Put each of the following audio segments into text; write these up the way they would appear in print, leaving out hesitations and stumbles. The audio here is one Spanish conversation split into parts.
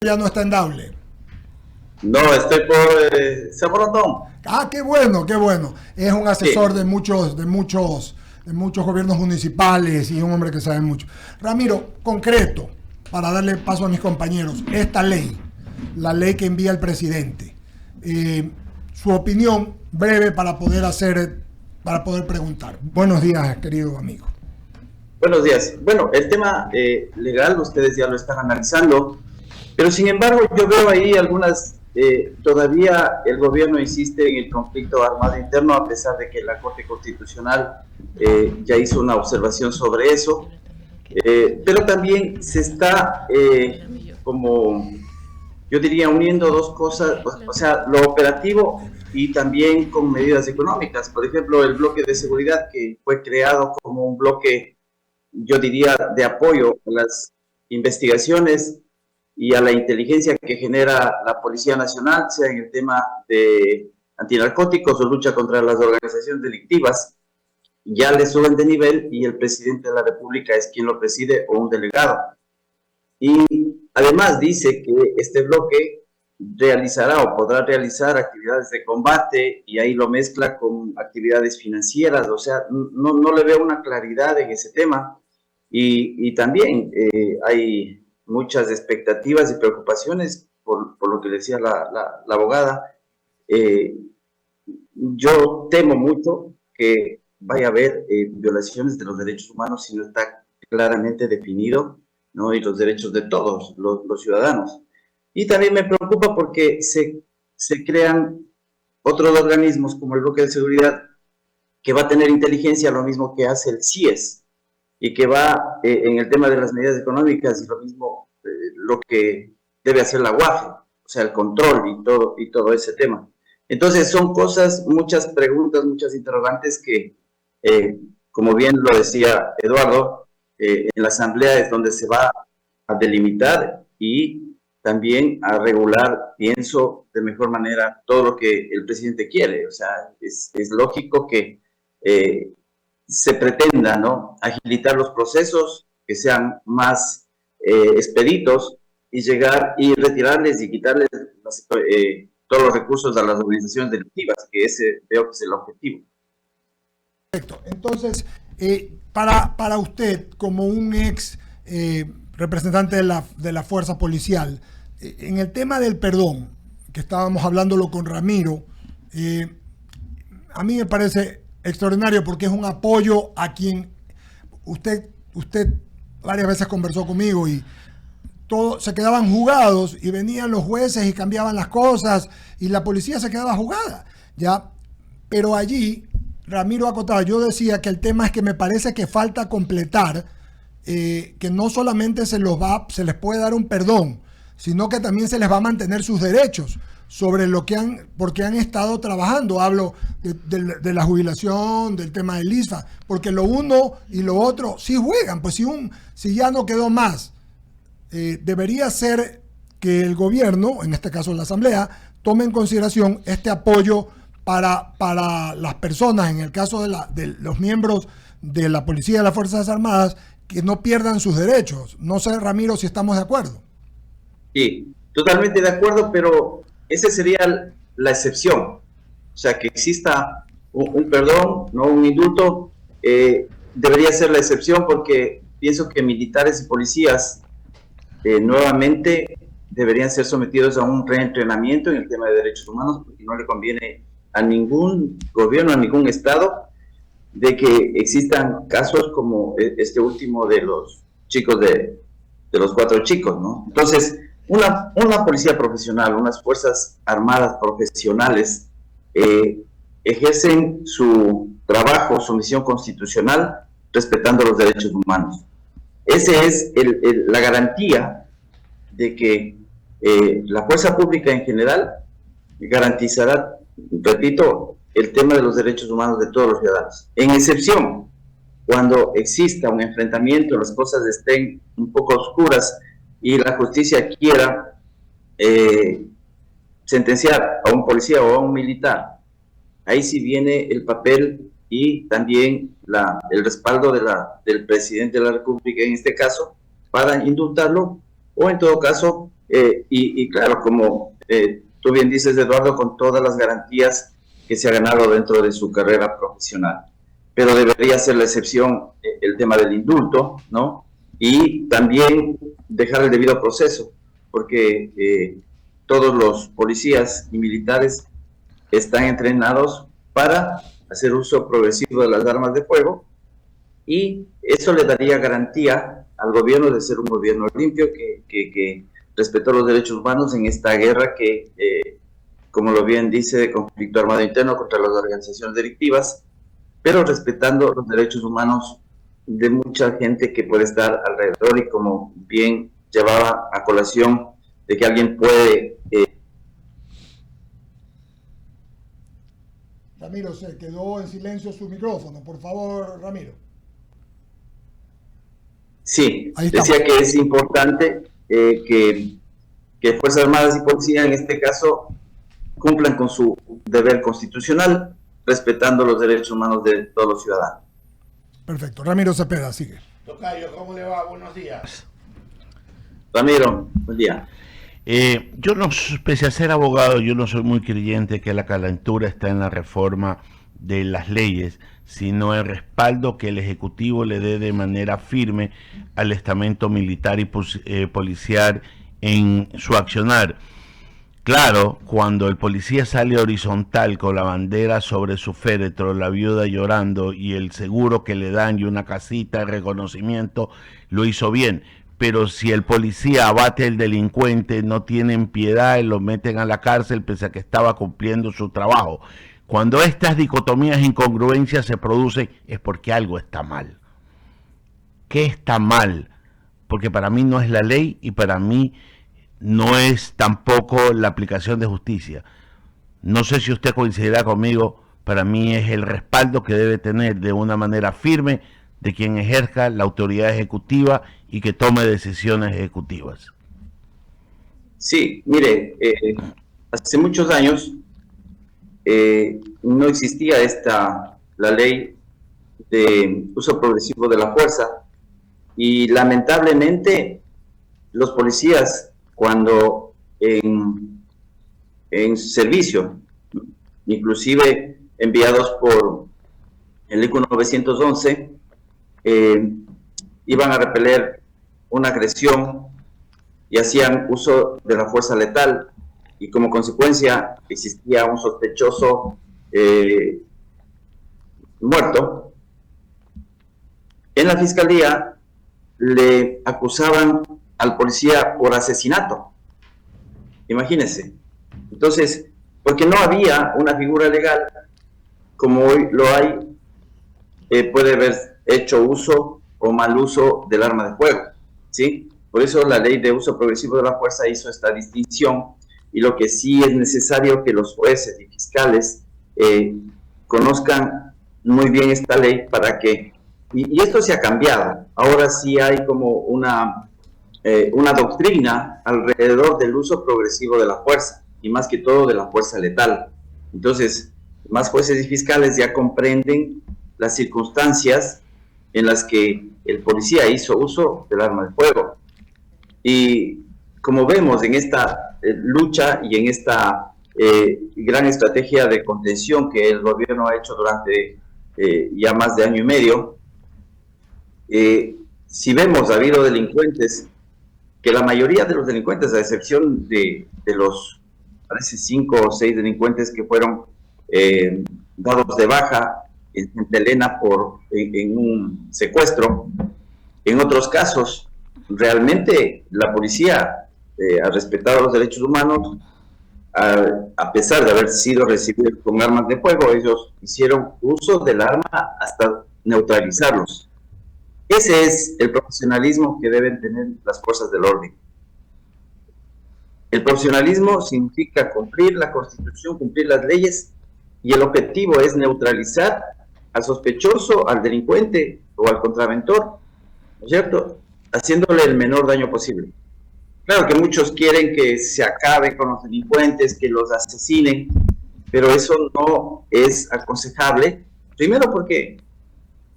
Ya no está en Daule. No, estoy por Zaporotón. Ah, qué bueno, qué bueno. Es un asesor Sí, de muchos gobiernos municipales y es un hombre que sabe mucho. Ramiro, concreto, para darle paso a mis compañeros, esta ley, la ley que envía el presidente, eh, su opinión breve para poder preguntar. Buenos días, querido amigo. buenos días. Bueno, el tema legal ustedes ya lo están analizando, pero sin embargo yo veo ahí todavía el gobierno insiste en el conflicto armado interno a pesar de que la Corte Constitucional ya hizo una observación sobre eso, pero también se está como yo diría, uniendo dos cosas, o sea, lo operativo y también con medidas económicas. Por ejemplo, el bloque de seguridad que fue creado como un bloque, yo diría, de apoyo a las investigaciones y a la inteligencia que genera la Policía Nacional, sea en el tema de antinarcóticos o lucha contra las organizaciones delictivas, ya le suben de nivel y el presidente de la República es quien lo preside o un delegado. Y además dice que este bloque realizará o podrá realizar actividades de combate y ahí lo mezcla con actividades financieras, o sea, no le veo una claridad en ese tema. Y también hay muchas expectativas y preocupaciones por lo que decía la abogada. Eh, yo temo mucho que vaya a haber violaciones de los derechos humanos si no está claramente definido, ¿no? Y los derechos de todos los ciudadanos. Y también me preocupa porque se crean otros organismos como el bloque de seguridad que va a tener inteligencia, lo mismo que hace el CIES, y que va en el tema de las medidas económicas y lo mismo lo que debe hacer la UAFE, o sea, el control y todo ese tema. Entonces son cosas, muchas preguntas, muchas interrogantes que, como bien lo decía Eduardo, en la asamblea es donde se va a delimitar y también a regular, pienso, de mejor manera todo lo que el presidente quiere. O sea, es lógico que eh, se pretenda, ¿no?, agilitar los procesos, que sean más expeditos y llegar y retirarles y quitarles todos los recursos a las organizaciones delictivas, que ese veo que es el objetivo. Perfecto. Entonces, para usted, como un ex representante de la fuerza policial, en el tema del perdón, que estábamos hablándolo con Ramiro, eh, a mí me parece extraordinario porque es un apoyo a quien usted varias veces conversó conmigo y todo, se quedaban jugados y venían los jueces y cambiaban las cosas y la policía se quedaba jugada, ¿ya? Pero allí, Ramiro acotaba, yo decía que el tema es que me parece que falta completar, que no solamente se les puede dar un perdón, sino que también se les va a mantener sus derechos sobre porque han estado trabajando. Hablo de la jubilación, del tema del ISFA, porque lo uno y lo otro sí juegan, pues si ya no quedó más, debería ser que el gobierno, en este caso la Asamblea, tome en consideración este apoyo para las personas, en el caso de los miembros de la policía y de las Fuerzas Armadas, que no pierdan sus derechos. No sé, Ramiro, si estamos de acuerdo. Sí, totalmente de acuerdo, pero esa sería la excepción. O sea, que exista un perdón, no un indulto, debería ser la excepción porque pienso que militares y policías nuevamente deberían ser sometidos a un reentrenamiento en el tema de derechos humanos porque no le conviene a ningún gobierno, a ningún Estado, de que existan casos como este último de los chicos de los 4 chicos, ¿no? Entonces, una policía profesional, unas fuerzas armadas profesionales eh, ejercen su trabajo, su misión constitucional, respetando los derechos humanos. Esa es la garantía de que la fuerza pública en general garantizará, repito, el tema de los derechos humanos de todos los ciudadanos. En excepción, cuando exista un enfrentamiento, las cosas estén un poco oscuras y la justicia quiera eh, sentenciar a un policía o a un militar, ahí sí viene el papel y también el respaldo del presidente de la República, en este caso, para indultarlo o en todo caso Y claro, como tú bien dices, Eduardo, con todas las garantías que se ha ganado dentro de su carrera profesional. Pero debería ser la excepción el tema del indulto, ¿no? Y también dejar el debido proceso, porque todos los policías y militares están entrenados para hacer uso progresivo de las armas de fuego, y eso le daría garantía al gobierno de ser un gobierno limpio que respetó los derechos humanos en esta guerra que, como lo bien dice, de conflicto armado interno contra las organizaciones delictivas, pero respetando los derechos humanos de mucha gente que puede estar alrededor, y como bien llevaba a colación de que alguien puede... Ramiro, se quedó en silencio su micrófono. Por favor, Ramiro. Sí, decía que es importante que Fuerzas Armadas y Policía en este caso cumplan con su deber constitucional, respetando los derechos humanos de todos los ciudadanos. Perfecto. Ramiro Cepeda, sigue. Tocayo, ¿cómo le va? Buenos días. Ramiro, buen día. Yo no, pese a ser abogado, yo no soy muy creyente que la calentura está en la reforma de las leyes, sino el respaldo que el Ejecutivo le dé de manera firme al estamento militar y policial en su accionar. Claro, cuando el policía sale horizontal con la bandera sobre su féretro, la viuda llorando y el seguro que le dan y una casita de reconocimiento, lo hizo bien. Pero si el policía abate al delincuente, no tienen piedad y lo meten a la cárcel pese a que estaba cumpliendo su trabajo. Cuando estas dicotomías e incongruencias se producen es porque algo está mal. ¿Qué está mal? Porque para mí no es la ley y para mí no es tampoco la aplicación de justicia. No sé si usted coincidirá conmigo, para mí es el respaldo que debe tener de una manera firme de quien ejerza la autoridad ejecutiva y que tome decisiones ejecutivas. Sí, mire, hace muchos años no existía la ley de uso progresivo de la fuerza, y lamentablemente los policías, cuando en servicio, inclusive enviados por el ICU 911, iban a repeler una agresión y hacían uso de la fuerza letal, y como consecuencia existía un sospechoso muerto. En la fiscalía le acusaban al policía por asesinato. Imagínense. Entonces, porque no había una figura legal como hoy lo hay, puede haber hecho uso o mal uso del arma de fuego, ¿sí? Por eso la ley de uso progresivo de la fuerza hizo esta distinción, y lo que sí es necesario que los jueces y fiscales conozcan muy bien esta ley para que, y esto se ha cambiado, ahora sí hay como una doctrina alrededor del uso progresivo de la fuerza, y más que todo de la fuerza letal. Entonces, más jueces y fiscales ya comprenden las circunstancias en las que el policía hizo uso del arma de fuego. Y como vemos en esta lucha y en esta gran estrategia de contención que el gobierno ha hecho durante ya más de año y medio, si vemos, ha habido delincuentes, que la mayoría de los delincuentes, a excepción de los, parece 5 o 6 delincuentes que fueron dados de baja en Santa Elena en un secuestro, en otros casos, realmente la policía ha respetado los derechos humanos, a pesar de haber sido recibidos con armas de fuego. Ellos hicieron uso del arma hasta neutralizarlos. Ese es el profesionalismo que deben tener las fuerzas del orden. El profesionalismo significa cumplir la Constitución, cumplir las leyes, y el objetivo es neutralizar al sospechoso, al delincuente o al contraventor, ¿no es cierto?, haciéndole el menor daño posible. Claro que muchos quieren que se acabe con los delincuentes, que los asesinen, pero eso no es aconsejable. Primero porque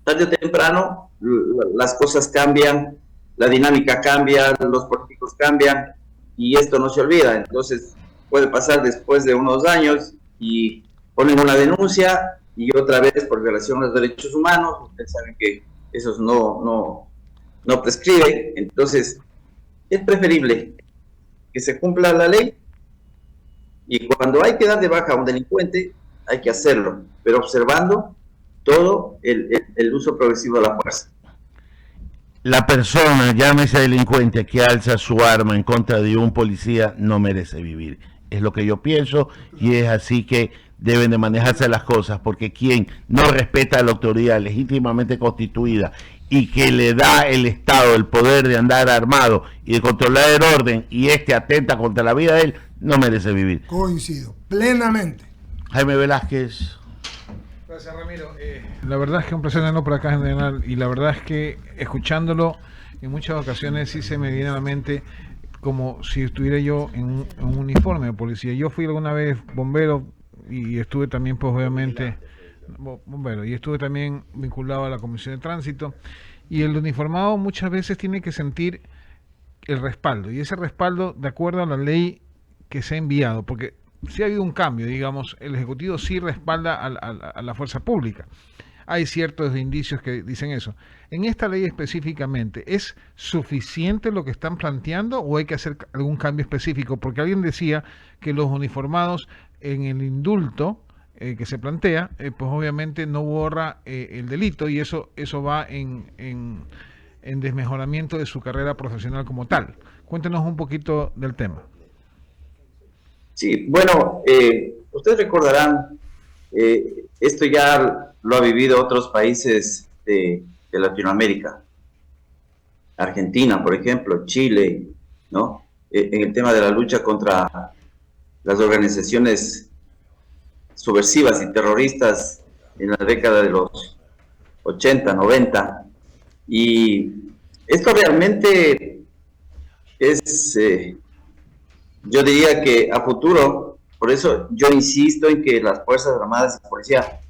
tarde o temprano las cosas cambian, la dinámica cambia, los políticos cambian, y esto no se olvida. Entonces puede pasar después de unos años y ponen una denuncia y otra vez por violación de los derechos humanos. Ustedes saben que esos no prescriben. Entonces es preferible que se cumpla la ley, y cuando hay que dar de baja a un delincuente hay que hacerlo, pero observando todo el uso progresivo de la fuerza. La persona, llámese delincuente, que alza su arma en contra de un policía no merece vivir. Es lo que yo pienso, y es así que deben de manejarse las cosas, porque quien no respeta a la autoridad legítimamente constituida y que le da el Estado el poder de andar armado y de controlar el orden, y atenta contra la vida de él, no merece vivir. Coincido plenamente. Jaime Velázquez. Gracias, Ramiro. La verdad es que un placer tenerlo por acá, general, y la verdad es que escuchándolo en muchas ocasiones sí se me viene a la mente como si estuviera yo en un uniforme de policía. Yo fui alguna vez bombero y estuve también, pues obviamente, bombero, y estuve también vinculado a la Comisión de Tránsito, y el uniformado muchas veces tiene que sentir el respaldo, y ese respaldo de acuerdo a la ley que se ha enviado, porque si ha habido un cambio, digamos, el Ejecutivo sí respalda a la fuerza pública. Hay ciertos indicios que dicen eso. En esta ley específicamente, ¿es suficiente lo que están planteando o hay que hacer algún cambio específico? Porque alguien decía que los uniformados en el indulto que se plantea, pues obviamente no borra el delito, y eso va en desmejoramiento de su carrera profesional como tal. Cuéntenos un poquito del tema. Sí, bueno, ustedes recordarán, esto ya lo ha vivido otros países de Latinoamérica, Argentina, por ejemplo, Chile, ¿no? En el tema de la lucha contra las organizaciones subversivas y terroristas en la década de los 80, 90, y esto realmente es... yo diría que a futuro, por eso yo insisto en que las Fuerzas Armadas y Policía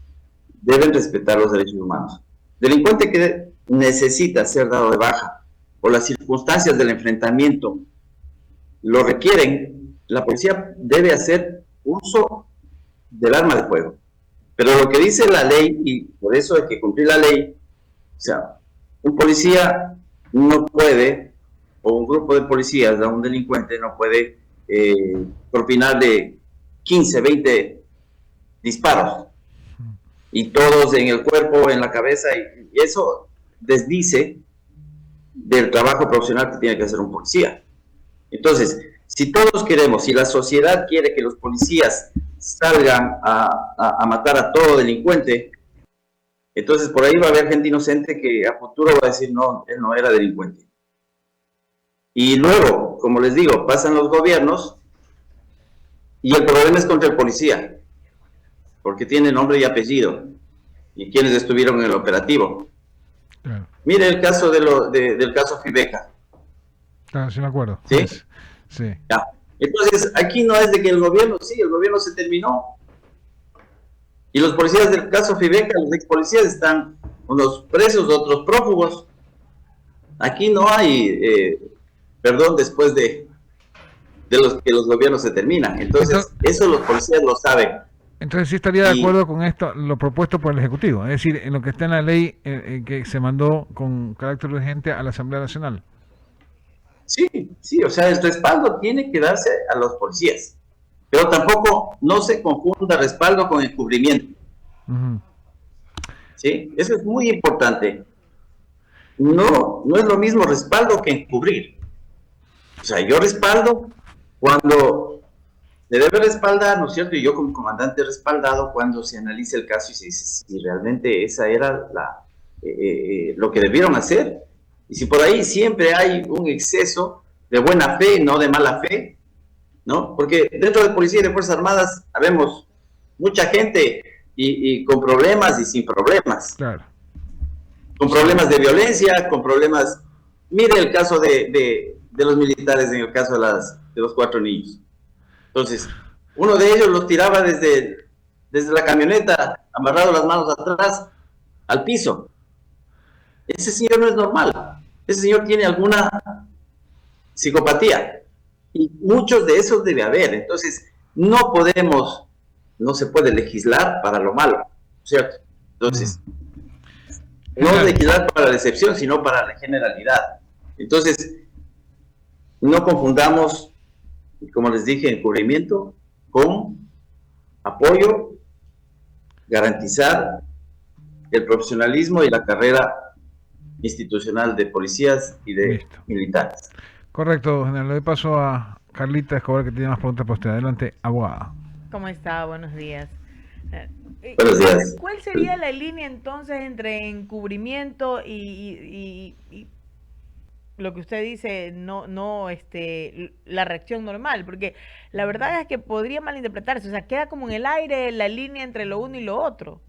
deben respetar los derechos humanos. Delincuente que necesita ser dado de baja o las circunstancias del enfrentamiento lo requieren, la policía debe hacer uso del arma de fuego. Pero lo que dice la ley, y por eso hay que cumplir la ley, o sea, un policía no puede, o un grupo de policías a un delincuente no puede propinarle 15, 20 disparos, y todos en el cuerpo, en la cabeza, y eso desdice del trabajo profesional que tiene que hacer un policía. Entonces, si todos queremos, si la sociedad quiere que los policías salgan a matar a todo delincuente, entonces por ahí va a haber gente inocente que a futuro va a decir, no, él no era delincuente. Y luego, como les digo, pasan los gobiernos y el problema es contra el policía, porque tiene nombre y apellido, y quienes estuvieron en el operativo. Claro. Mire el caso del caso Fibeca. Claro, sí me acuerdo. ¿Sí? Sí. Ya. Entonces, aquí no es de que el gobierno se terminó. Y los policías del caso Fibeca, los ex policías, están unos presos, otros prófugos. Aquí no hay perdón después de los que los gobiernos se terminan. Entonces, eso los policías lo saben. Entonces sí estaría de acuerdo con esto, lo propuesto por el Ejecutivo, es decir, en lo que está en la ley que se mandó con carácter urgente a la Asamblea Nacional. Sí, o sea, el respaldo tiene que darse a los policías, pero tampoco no se confunda respaldo con encubrimiento. ¿Sí? Eso es muy importante. No es lo mismo respaldo que encubrir. O sea, yo respaldo cuando se debe respaldar, ¿no es cierto? Y yo como comandante respaldado cuando se analiza el caso y se dice si realmente esa era lo que debieron hacer. Y si por ahí siempre hay un exceso de buena fe, no de mala fe, ¿no? Porque dentro de Policía y de Fuerzas Armadas habemos mucha gente y con problemas y sin problemas. Claro. Con problemas de violencia, con problemas... Mire el caso de los militares, en el caso de los 4 niños. Entonces, uno de ellos los tiraba desde la camioneta, amarrado las manos atrás, al piso. Ese señor no es normal. Ese señor tiene alguna psicopatía. Y muchos de esos debe haber. Entonces, no se puede legislar para lo malo, ¿cierto? Entonces, no legislar para la excepción, sino para la generalidad. Entonces, no confundamos, como les dije, encubrimiento con apoyo, garantizar el profesionalismo y la carrera institucional de policías y de militares. Correcto, general. Le doy paso a Carlita Escobar, que tiene más preguntas para usted. Adelante, abogada. ¿Cómo está? Buenos días. Buenos días. ¿Cuál sería la línea entonces entre encubrimiento y lo que usted dice, la reacción normal? Porque la verdad es que podría malinterpretarse, o sea, queda como en el aire la línea entre lo uno y lo otro.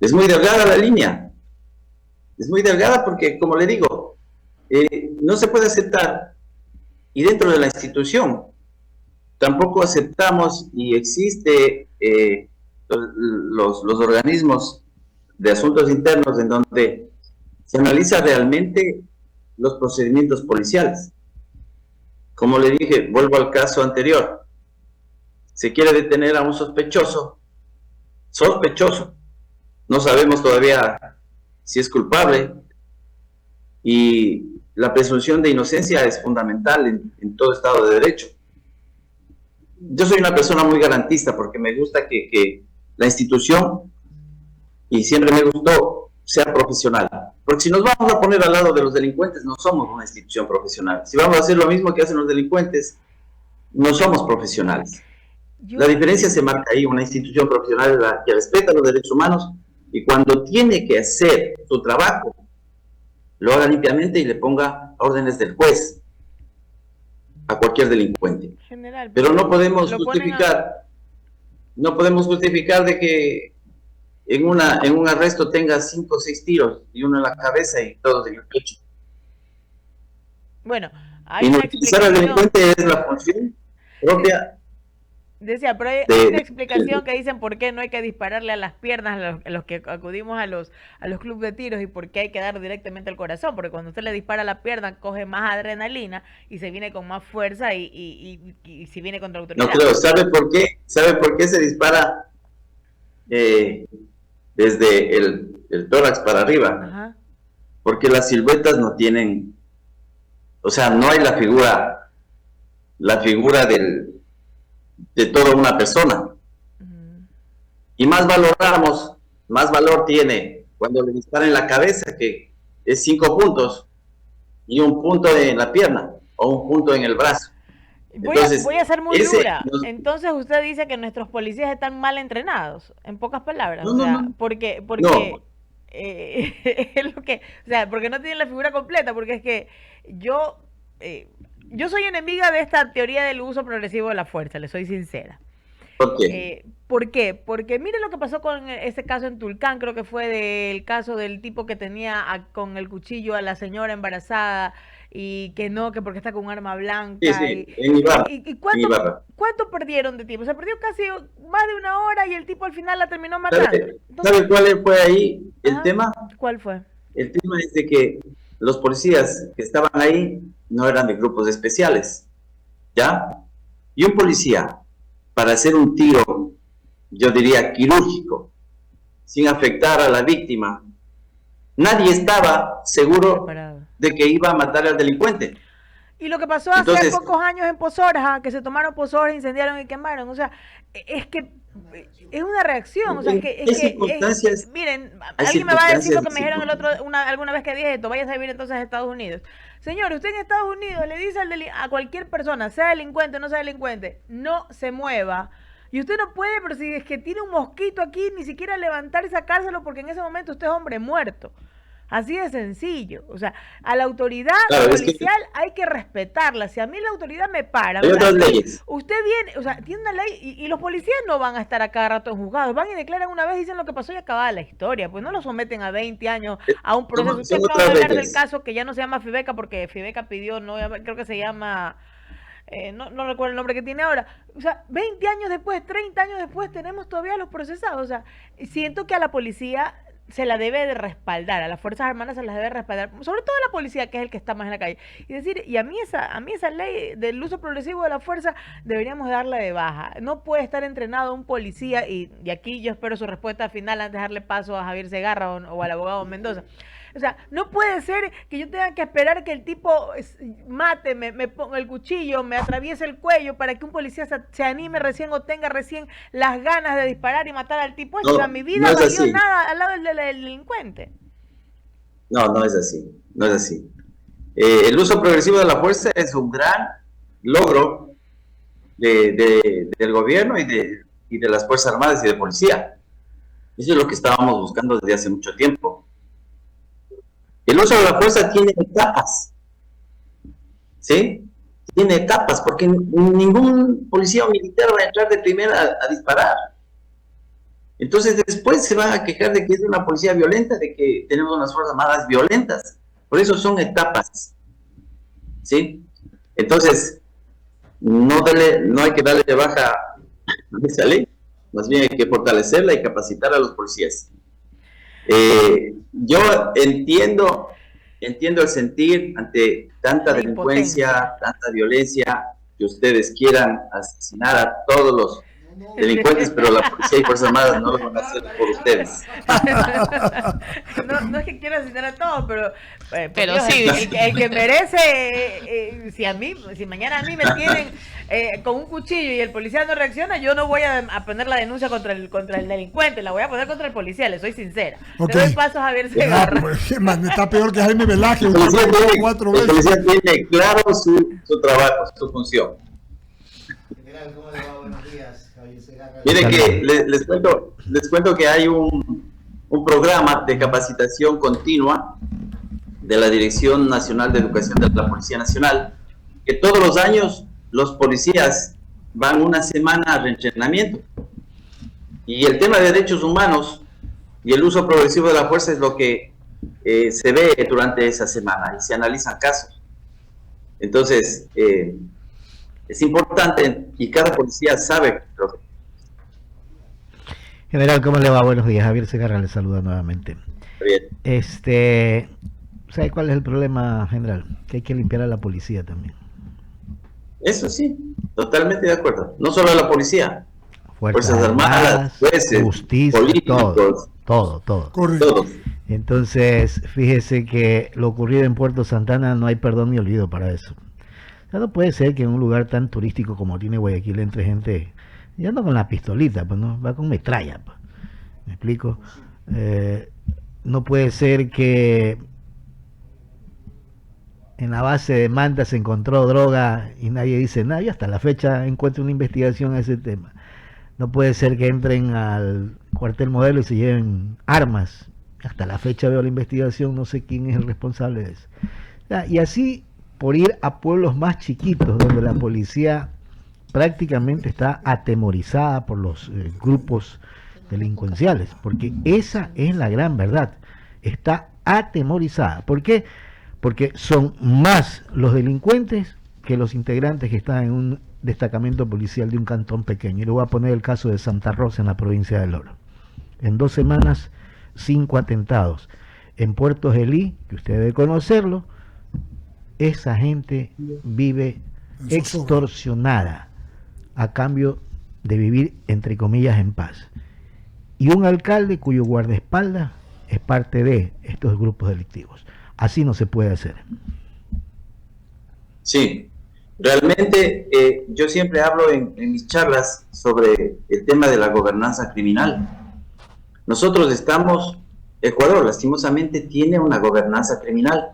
Es muy delgada la línea. Es muy delgada porque, como le digo, no se puede aceptar, y dentro de la institución tampoco aceptamos, y existe los organismos de asuntos internos en donde se analiza realmente los procedimientos policiales. Como le dije, vuelvo al caso anterior, se quiere detener a un sospechoso, no sabemos todavía si es culpable, y la presunción de inocencia es fundamental en todo Estado de Derecho. Yo soy una persona muy garantista porque me gusta que la institución, y siempre me gustó, sea profesional. Porque si nos vamos a poner al lado de los delincuentes, no somos una institución profesional. Si vamos a hacer lo mismo que hacen los delincuentes, no somos profesionales. La diferencia se marca ahí. Una institución profesional es la que respeta los derechos humanos, y cuando tiene que hacer su trabajo, lo haga limpiamente y le ponga órdenes del juez a cualquier delincuente. General, pero no podemos justificar de que en un arresto tenga 5 o 6 tiros, y uno en la cabeza y todos en el pecho. Bueno, hay una explicación. Al delincuente es la función propia. Decía, pero hay una explicación que dicen por qué no hay que dispararle a las piernas a los que acudimos a los clubes de tiros, y por qué hay que dar directamente al corazón, porque cuando usted le dispara a la pierna coge más adrenalina y se viene con más fuerza y si viene contra la autoridad. No creo. ¿Sabe por qué? ¿Sabe por qué se dispara desde el tórax para arriba? Ajá. Porque las siluetas no tienen, o sea, no hay la figura de toda una persona. Y más valor tiene cuando le disparan en la cabeza, que es 5 puntos, y 1 punto en la pierna o 1 punto en el brazo. Voy a ser muy dura. Entonces usted dice que nuestros policías están mal entrenados, en pocas palabras. No. Porque No. es lo que, o sea, porque no tienen la figura completa, porque es que yo soy enemiga de esta teoría del uso progresivo de la fuerza, le soy sincera. ¿Por qué? ¿Por qué? Porque mire lo que pasó con ese caso en Tulcán, creo que fue del caso del tipo que tenía con el cuchillo a la señora embarazada, y que porque está con un arma blanca. Sí, en Ibarra. ¿Y cuánto perdieron de tiempo? Se perdió casi más de 1 hora y el tipo al final la terminó matando. ¿Sabe cuál fue ahí el tema? ¿Cuál fue? El tema es de que los policías que estaban ahí no eran de grupos especiales, ¿ya? Y un policía, para hacer un tiro, yo diría quirúrgico, sin afectar a la víctima, nadie estaba seguro de que iba a matar al delincuente. Y lo que pasó hace pocos años en Pozoras, que se tomaron Pozoras, incendiaron y quemaron, o sea, es que es una reacción, o sea, miren, alguien me va a decir lo que me dijeron alguna vez que dije esto, vaya a vivir entonces a Estados Unidos. Señor, usted en Estados Unidos le dice a cualquier persona, sea delincuente o no sea delincuente, no se mueva. Y usted no puede, pero si es que tiene un mosquito aquí, ni siquiera levantar y sacárselo, porque en ese momento usted es hombre muerto. Así de sencillo. O sea, a la autoridad policial hay que respetarla. Si a mí la autoridad me para, usted viene, o sea, tiene una ley, y los policías no van a estar a cada rato en juzgados. Van y declaran una vez, dicen lo que pasó y acaba la historia. Pues no lo someten a 20 años a un proceso. Usted no va a hablar del caso que ya no se llama Fibeca, porque Fibeca pidió, no, creo que se llama... no recuerdo el nombre que tiene ahora. O sea, 20 años después, 30 años después, tenemos todavía los procesados. O sea, siento que a la policía se la debe de respaldar, a las Fuerzas Armadas se las debe respaldar, sobre todo a la policía, que es el que está más en la calle. Y decir, y a mí esa ley del uso progresivo de la fuerza deberíamos darle de baja. No puede estar entrenado un policía, y aquí yo espero su respuesta final antes de darle paso a Javier Segarra o al abogado Mendoza. O sea, no puede ser que yo tenga que esperar que el tipo mate, me ponga el cuchillo, me atraviese el cuello para que un policía se anime recién o tenga recién las ganas de disparar y matar al tipo. No, o sea, mi vida no valió nada al lado del delincuente. No es así. No es así. El uso progresivo de la fuerza es un gran logro del gobierno y de las Fuerzas Armadas y de policía. Eso es lo que estábamos buscando desde hace mucho tiempo. El uso de la fuerza tiene etapas, ¿sí? Tiene etapas, porque ningún policía o militar va a entrar de primera a disparar. Entonces después se van a quejar de que es una policía violenta, de que tenemos unas Fuerzas Armadas violentas. Por eso son etapas, ¿sí? Entonces, no hay que darle de baja a esa ley, más bien hay que fortalecerla y capacitar a los policías. Yo entiendo el sentir ante tanta delincuencia, tanta violencia, que ustedes quieran asesinar a todos los delincuentes, pero la policía y Fuerzas Armadas no lo van a hacer por ustedes. No es que quiera asesinar a todos, pero Dios, sí. El que merece, si mañana a mí me tienen con un cuchillo y el policía no reacciona, yo no voy a poner la denuncia contra el delincuente, la voy a poner contra el policía, le soy sincera. Okay. Le doy paso a Javier Segarra. Está peor que Jaime Velázquez. El policía tiene claro su trabajo, su función. General, ¿cómo le va? Buenos días, Javier Segarra. Miren que les cuento que hay un programa de capacitación continua de la Dirección Nacional de Educación de la Policía Nacional, que todos los años los policías van una semana a reentrenamiento. Y el tema de derechos humanos y el uso progresivo de la fuerza es lo que se ve durante esa semana y se analizan casos. Entonces, es importante y cada policía sabe lo que... General, ¿cómo le va? Buenos días. Javier Segarra le saluda nuevamente. Bien. ¿Sabe cuál es el problema, general? Que hay que limpiar a la policía también. Eso sí, totalmente de acuerdo. No solo a la policía, Fuerzas Armadas, jueces, justicia, políticos, todo. Correcto. Todos. Entonces, fíjese que lo ocurrido en Puerto Santana no hay perdón ni olvido para eso. O sea, no puede ser que en un lugar tan turístico como tiene Guayaquil entre gente, ya no con la pistolita, pues no, va con metralla, pues. ¿Me explico? No puede ser que en la base de Manta se encontró droga y nadie dice nada, y hasta la fecha encuentra una investigación a ese tema. No puede ser que entren al cuartel Modelo y se lleven armas. Hasta la fecha veo la investigación, no sé quién es el responsable de eso. Y así por ir a pueblos más chiquitos donde la policía prácticamente está atemorizada por los grupos delincuenciales, porque esa es la gran verdad, está atemorizada. ¿Por qué? Porque son más los delincuentes que los integrantes que están en un destacamento policial de un cantón pequeño. Y le voy a poner el caso de Santa Rosa en la provincia del Oro. En 2 semanas, 5 atentados. En Puerto Gelí, que usted debe conocerlo, esa gente vive extorsionada a cambio de vivir, entre comillas, en paz. Y un alcalde cuyo guardaespaldas es parte de estos grupos delictivos. Así no se puede hacer. Sí, realmente yo siempre hablo en mis charlas sobre el tema de la gobernanza criminal. Nosotros Ecuador lastimosamente tiene una gobernanza criminal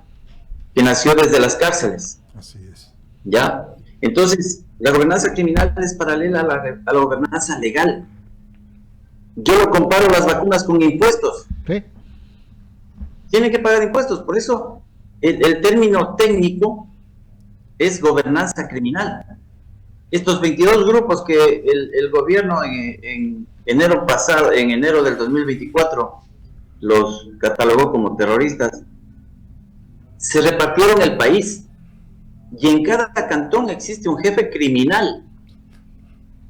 que nació desde las cárceles. Así es. ¿Ya? Entonces, la gobernanza criminal es paralela a la gobernanza legal. Yo lo comparo las vacunas con impuestos. ¿Sí? Tienen que pagar impuestos, por eso el término técnico es gobernanza criminal. Estos 22 grupos que el gobierno en enero del 2024 los catalogó como terroristas, se repartieron el país y en cada cantón existe un jefe criminal.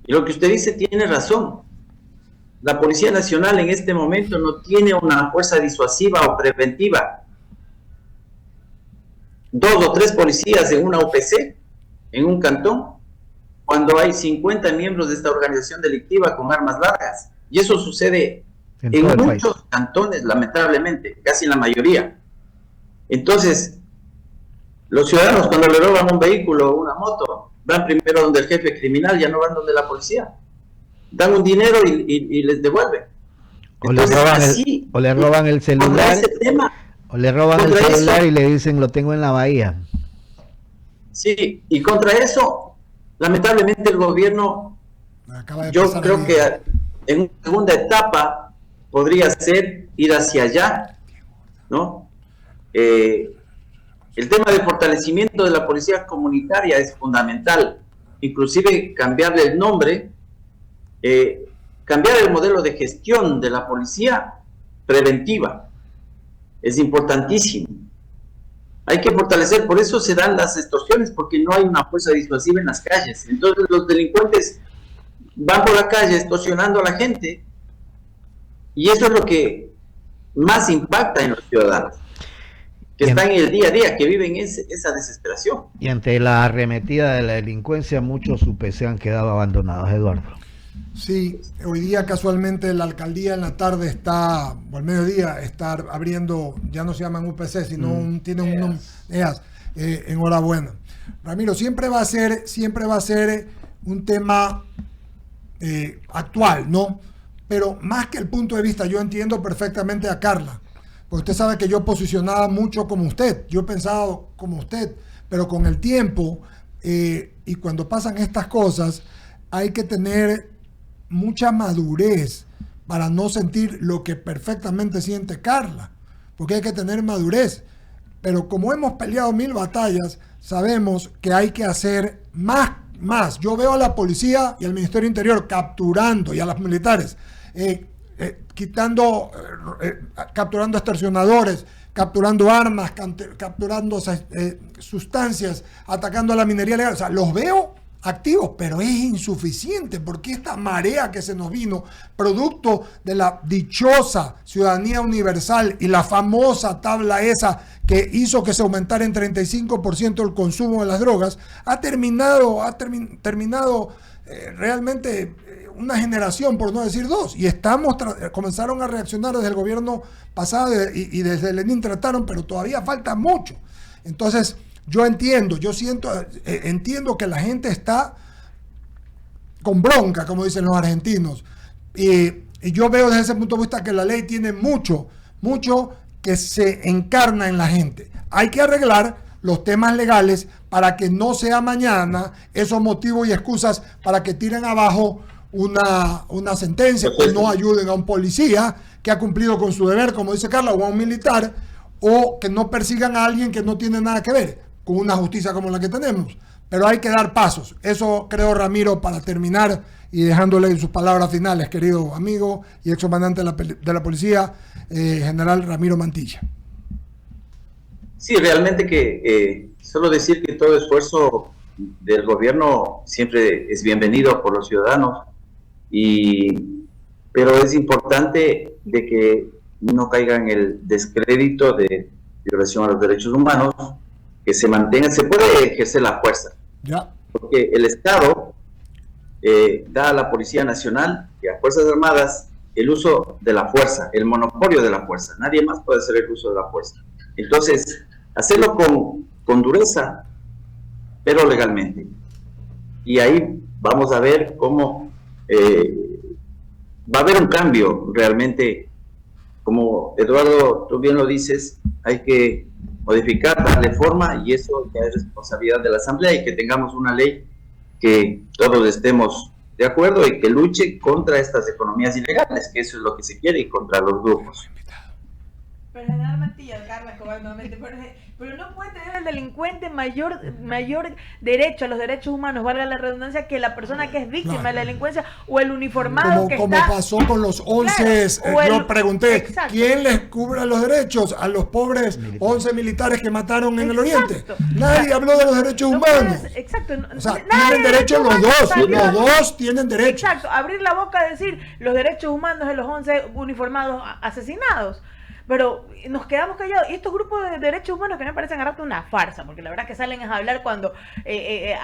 Y lo que usted dice tiene razón. la Policía Nacional en este momento no tiene una fuerza disuasiva o preventiva. 2 o 3 policías en una UPC, en un cantón, cuando hay 50 miembros de esta organización delictiva con armas largas. Y eso sucede en muchos cantones, lamentablemente, casi la mayoría. Entonces, los ciudadanos cuando le roban un vehículo o una moto, van primero donde el jefe criminal, ya no van donde la policía. Dan un dinero y les devuelven. Entonces, o le roban el celular, o le roban el celular y le dicen lo tengo en la bahía. Sí, y contra eso, lamentablemente el gobierno, yo creo que en una segunda etapa podría ser ir hacia allá, ¿no? El tema del fortalecimiento de la policía comunitaria es fundamental, inclusive cambiarle el nombre, cambiar el modelo de gestión de la policía preventiva, es importantísimo. Hay que fortalecer, por eso se dan las extorsiones, porque no hay una fuerza disuasiva en las calles. Entonces los delincuentes van por la calle extorsionando a la gente, y eso es lo que más impacta en los ciudadanos, que están en el día a día, que viven esa desesperación. Y ante la arremetida de la delincuencia, muchos UPC han quedado abandonados, Eduardo. Sí, hoy día casualmente la alcaldía en la tarde está, o al mediodía, está abriendo, ya no se llaman UPC, sino tienen un EAS. Enhorabuena. Ramiro, siempre va a ser un tema actual, ¿no? Pero más que el punto de vista, yo entiendo perfectamente a Carla, porque usted sabe que yo posicionaba mucho como usted, yo he pensado como usted, pero con el tiempo y cuando pasan estas cosas, hay que tener mucha madurez para no sentir lo que perfectamente siente Carla, porque hay que tener madurez. Pero como hemos peleado 1000 batallas, sabemos que hay que hacer más. Yo veo a la policía y al Ministerio Interior capturando, y a los militares, capturando extorsionadores, capturando armas, capturando sustancias, atacando a la minería legal. O sea, los veo activos, pero es insuficiente, porque esta marea que se nos vino, producto de la dichosa ciudadanía universal y la famosa tabla esa que hizo que se aumentara en 35% el consumo de las drogas, ha terminado realmente una generación, por no decir dos, y comenzaron a reaccionar desde el gobierno pasado y desde Lenin trataron, pero todavía falta mucho. Entonces, yo entiendo que la gente está con bronca, como dicen los argentinos, y yo veo desde ese punto de vista que la ley tiene mucho que se encarna en la gente. Hay que arreglar los temas legales para que no sea mañana esos motivos y excusas para que tiren abajo una sentencia, que no ayuden a un policía que ha cumplido con su deber, como dice Carla, o a un militar, o que no persigan a alguien que no tiene nada que ver con una justicia como la que tenemos. Pero hay que dar pasos. Eso creo, Ramiro, para terminar y dejándole sus palabras finales, querido amigo y excomandante de la policía, general Ramiro Mantilla. Sí, realmente que solo decir que todo esfuerzo del gobierno siempre es bienvenido por los ciudadanos, pero es importante de que no caiga en el descrédito de violación a los derechos humanos, que se mantenga, se puede ejercer la fuerza, porque el Estado da a la Policía Nacional y a Fuerzas Armadas el uso de la fuerza, el monopolio de la fuerza. Nadie más puede hacer el uso de la fuerza. Entonces, hacerlo con dureza, pero legalmente. Y ahí vamos a ver cómo va a haber un cambio realmente. Como Eduardo, tú bien lo dices, hay que modificar, darle forma, y eso ya es responsabilidad de la Asamblea, y que tengamos una ley que todos estemos de acuerdo y que luche contra estas economías ilegales, que eso es lo que se quiere, y contra los grupos. Pero general Mantilla, Carla Escobar nuevamente, pero no puede tener el delincuente mayor derecho a los derechos humanos, valga la redundancia, que la persona que es víctima de la delincuencia o el uniformado como pasó con los 11, yo pregunté, exacto, ¿quién les cubre los derechos a los pobres 11 militares que mataron en el Oriente? Nadie habló de los derechos humanos. Exacto. O sea, tienen derecho los dos tienen derecho. Exacto, abrir la boca y decir los derechos humanos de los 11 uniformados asesinados. Pero nos quedamos callados. Y estos grupos de derechos humanos que me parecen a rato una farsa, porque la verdad que salen a hablar cuando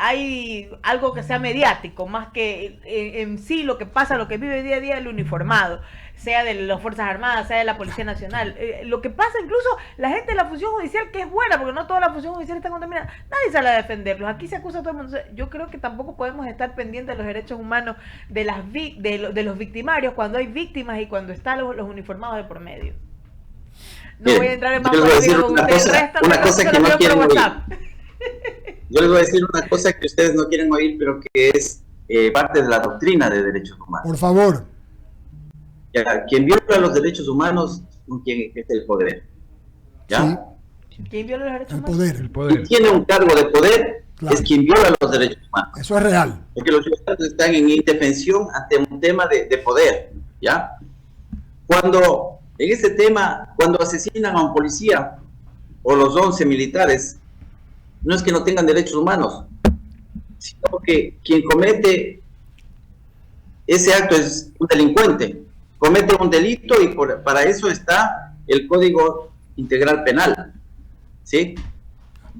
hay algo que sea mediático, más que en sí lo que pasa, lo que vive día a día el uniformado, sea de las Fuerzas Armadas, sea de la Policía Nacional. Lo que pasa incluso la gente de la función judicial, que es buena, porque no toda la función judicial está contaminada, nadie sale a defenderlos. Aquí se acusa a todo el mundo. Yo creo que tampoco podemos estar pendientes de los derechos humanos de los victimarios cuando hay víctimas y cuando están los uniformados de por medio. No voy a entrar en más polémica con ustedes. Una cosa que no quieren oír. Yo les voy a decir una cosa que ustedes no quieren oír, pero que es parte de la doctrina de derechos humanos. Por favor. Ya, quien viola los derechos humanos es el poder. ¿Ya? Sí. ¿Quién viola los derechos humanos? El poder. Quien tiene un cargo de poder, claro, es quien viola los derechos humanos. Eso es real. Porque los ciudadanos están en indefensión ante un tema de poder. ¿Ya? En este tema, cuando asesinan a un policía o los 11 militares, no es que no tengan derechos humanos, sino que quien comete ese acto es un delincuente, comete un delito y para eso está el Código Integral Penal. ¿Sí?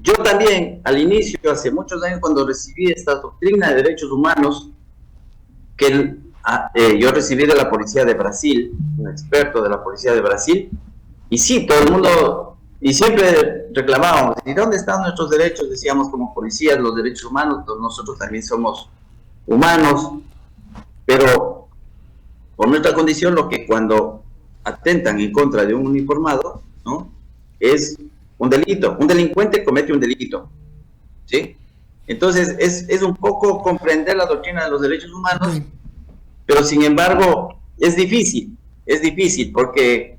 Yo también, al inicio, hace muchos años, cuando recibí esta doctrina de derechos humanos, yo recibí de la policía de Brasil, un experto de la policía de Brasil, y sí, todo el mundo, y siempre reclamábamos, ¿y dónde están nuestros derechos? Decíamos como policías, los derechos humanos, nosotros también somos humanos, pero por nuestra condición, lo que cuando atentan en contra de un uniformado, ¿no?, es un delito, un delincuente comete un delito, ¿sí? Entonces es un poco comprender la doctrina de los derechos humanos, pero sin embargo es difícil porque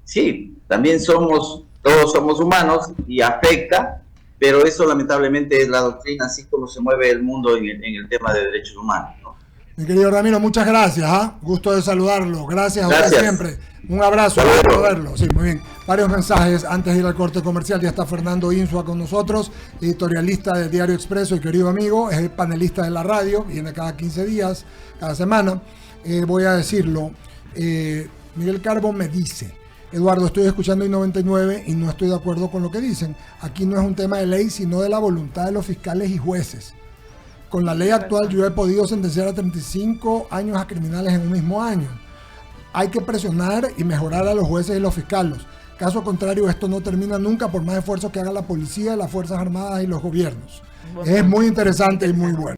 sí, también todos somos humanos y afecta, pero eso lamentablemente es la doctrina, así como se mueve el mundo en el tema de derechos humanos, ¿no? Mi querido Ramiro, muchas gracias, gusto de saludarlo, gracias a usted siempre, un abrazo, gusto verlo. Sí, muy bien, varios mensajes antes de ir al corte comercial. Ya está Fernando Insua con nosotros, editorialista del Diario Expreso y querido amigo, es el panelista de la radio, viene cada 15 días, cada semana. Voy a decirlo, Miguel Carbón me dice: Eduardo, estoy escuchando I99 y no estoy de acuerdo con lo que dicen. Aquí no es un tema de ley, sino de la voluntad de los fiscales y jueces. Con la ley actual yo he podido sentenciar a 35 años a criminales en un mismo año. Hay que presionar y mejorar a los jueces y los fiscales. Caso contrario, esto no termina nunca por más esfuerzos que haga la policía, las Fuerzas Armadas y los gobiernos. Es muy interesante y muy bueno.